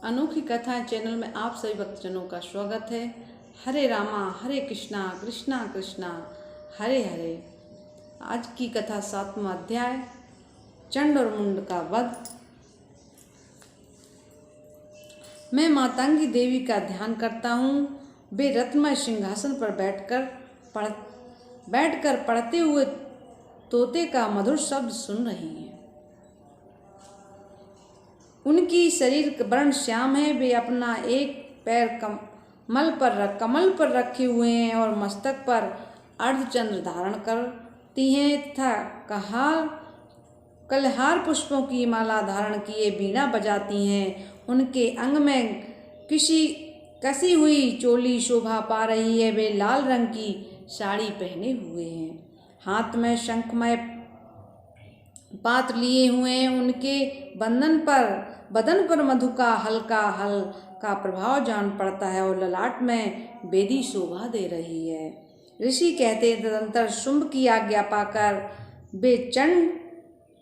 अनोखी कथा चैनल में आप सभी भक्तजनों का स्वागत है। हरे रामा हरे कृष्णा कृष्णा कृष्णा हरे हरे। आज की कथा 7वां अध्याय चंड और मुंड का वध। मैं मातंगी देवी का ध्यान करता हूँ। वे रत्नमय सिंहासन पर बैठकर पढ़ते हुए तोते का मधुर शब्द सुन रही हैं। उनकी शरीर वर्ण श्याम है। वे अपना एक पैर कमल पर रखे हुए हैं और मस्तक पर अर्धचंद्र धारण करती हैं तथा कलहार पुष्पों की माला धारण किए बीणा बजाती हैं। उनके अंग में कसी हुई चोली शोभा पा रही है। वे लाल रंग की साड़ी पहने हुए हैं, हाथ में शंखमय पात्र लिए हुए हैं। उनके बदन पर मधु का हल्का प्रभाव जान पड़ता है और ललाट में बेदी शोभा दे रही है। ऋषि कहते हैं, तदंतर शुंभ की आज्ञा पाकर वे चंड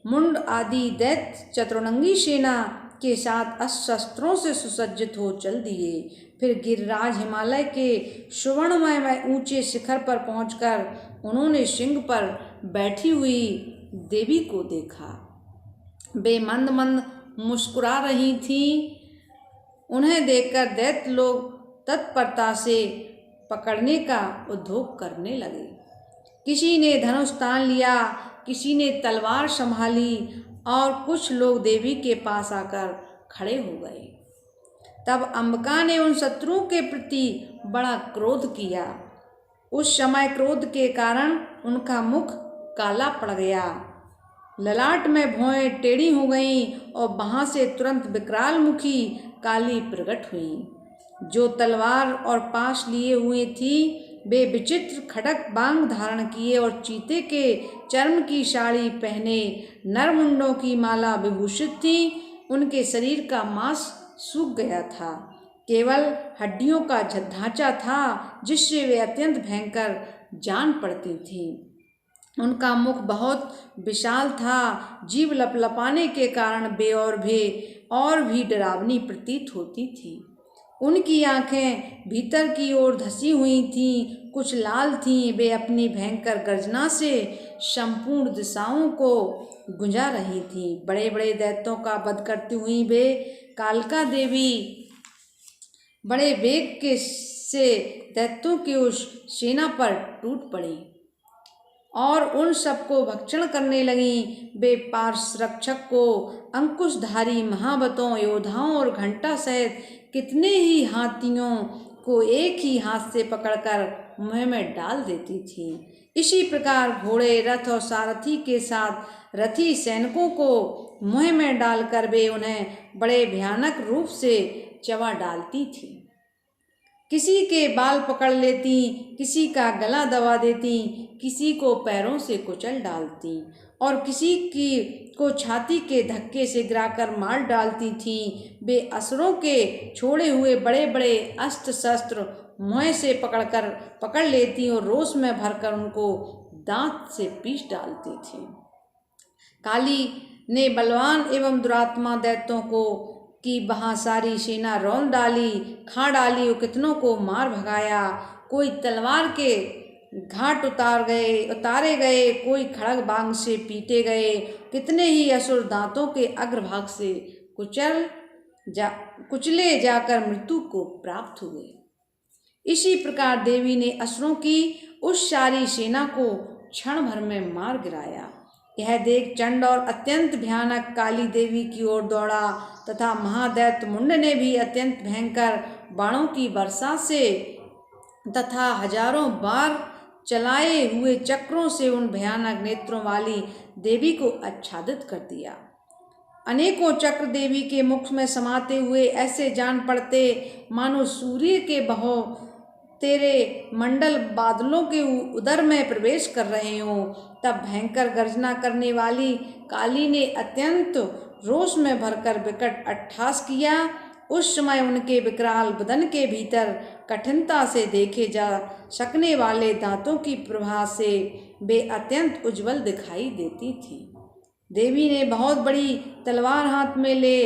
मुंड आदि दैत्य चतुर्नंगी सेना के साथ अस्त्र शस्त्रों से सुसज्जित हो चल दिए। फिर गिरिराज हिमालय के सुवर्णमय में ऊंचे शिखर पर पहुंचकर उन्होंने सिंह पर बैठी हुई देवी को देखा। वे मंद मंद मुस्कुरा रही थीं। उन्हें देखकर दैत्य लोग तत्परता से पकड़ने का उद्योग करने लगे। किसी ने धनुष तान लिया, किसी ने तलवार संभाली और कुछ लोग देवी के पास आकर खड़े हो गए। तब अंबिका ने उन शत्रुओं के प्रति बड़ा क्रोध किया। उस समय क्रोध के कारण उनका मुख काला पड़ गया, ललाट में भौहें टेढ़ी हो गईं और वहां से तुरंत विकराल मुखी काली प्रकट हुई। जो तलवार और पाश लिए हुए थी वे विचित्र खड़क बांग धारण किए और चीते के चर्म की साड़ी पहने नरमुंडों की माला विभूषित थी। उनके शरीर का मांस सूख गया था, केवल हड्डियों का ढांचा था जिससे वे अत्यंत भयंकर जान पड़ती थी। उनका मुख बहुत विशाल था। जीभ लपलपाने के कारण वे और भी डरावनी प्रतीत होती थी। उनकी आंखें भीतर की ओर धसी हुई थीं, कुछ लाल थीं। वे अपनी भयंकर गर्जना से संपूर्ण दिशाओं को गुंजा रही थीं। बड़े बड़े दैत्यों का वध करती हुई वे कालिका देवी बड़े वेग से दैत्यों की उस सेना पर टूट पड़ी और उन सबको भक्षण करने लगी। वे पार्श्वरक्षक को, अंकुशधारी महावतों योद्धाओं और घंटा सहित कितने ही हाथियों को एक ही हाथ से पकड़कर मुंह में डाल देती थी। इसी प्रकार घोड़े, रथ और सारथी के साथ रथी सैनिकों को मुंह में डालकर वे उन्हें बड़े भयानक रूप से चबा डालती थी। किसी के बाल पकड़ लेती, किसी का गला दबा देती, किसी को पैरों से कुचल डालती और किसी को छाती के धक्के से गिराकर मार डालती थी। वे असुरों के छोड़े हुए बड़े बड़े अस्त्र शस्त्र मुंह से पकड़ लेती और रोष में भरकर उनको दांत से पीस डालती थी। काली ने बलवान एवं दुरात्मा दैत्यों को कि वहाँ सारी सेना रौंद डाली, खा डाली और कितनों को मार भगाया। कोई तलवार के घाट उतारे गए, कोई खड़ग बांग से पीटे गए। कितने ही असुर दांतों के अग्रभाग से कुचले जाकर मृत्यु को प्राप्त हुए। इसी प्रकार देवी ने असुरों की उस सारी सेना को क्षण भर में मार गिराया। यह देख चंड और अत्यंत भयानक काली देवी की ओर दौड़ा तथा महादैत्य मुंड ने भी अत्यंत भयंकर बाणों की वर्षा से तथा हजारों बार चलाए हुए चक्रों से उन भयानक नेत्रों वाली देवी को आच्छादित कर दिया। अनेकों चक्र देवी के मुख में समाते हुए ऐसे जान पड़ते मानो सूर्य के बहो तेरे मंडल बादलों के उदर में प्रवेश कर रहे हों। तब भयंकर गर्जना करने वाली काली ने अत्यंत रोष में भरकर विकट अट्टहास किया। उस समय उनके विकराल बदन के भीतर कठिनता से देखे जा सकने वाले दांतों की प्रभा से वे अत्यंत उज्जवल दिखाई देती थी। देवी ने बहुत बड़ी तलवार हाथ में ले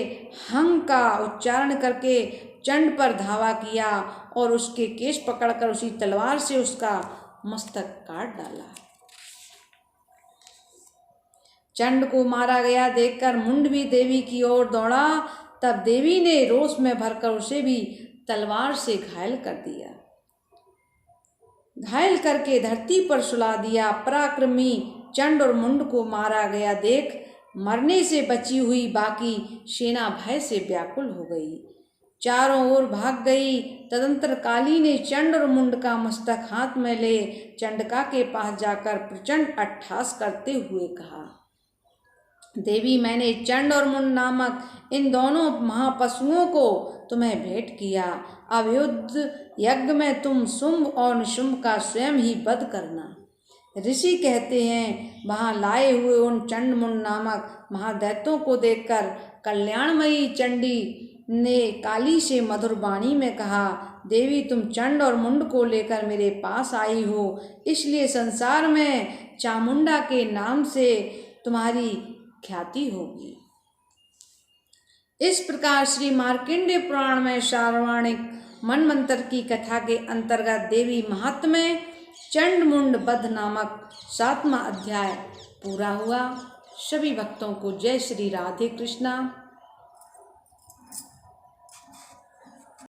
हंग का उच्चारण करके चंड पर धावा किया और उसके केश पकड़कर उसी तलवार से उसका मस्तक काट डाला। चंड को मारा गया देखकर मुंड भी देवी की ओर दौड़ा। तब देवी ने रोष में भरकर उसे भी तलवार से घायल कर दिया। घायल करके धरती पर सुला दिया। पराक्रमी चंड और मुंड को मारा गया देख मरने से बची हुई बाकी सेना भय से व्याकुल हो गई, चारों ओर भाग गई। तदंतर काली ने चंड और मुंड का मस्तक हाथ में ले चंडिका के पास जाकर प्रचंड अट्टहास करते हुए कहा, देवी, मैंने चंड और मुंड नामक इन दोनों महापशुओं को तुम्हें भेंट किया। अब युद्ध यज्ञ में तुम शुंभ और निशुंभ का स्वयं ही वध करना। ऋषि कहते हैं, वहाँ लाए हुए उन चंड मुंड नामक महादैत्यों को देखकर कल्याणमयी चंडी ने काली से मधुर वाणी में कहा, देवी, तुम चंड और मुंड को लेकर मेरे पास आई हो, इसलिए संसार में चामुंडा के नाम से तुम्हारी ख्याति होगी। इस प्रकार श्री मार्कंडेय पुराण में सार्वणिक मनमंत्र की कथा के अंतर्गत देवी महात्म्य चंड मुंड वध नामक 7वां अध्याय पूरा हुआ। सभी भक्तों को जय श्री राधे कृष्णा।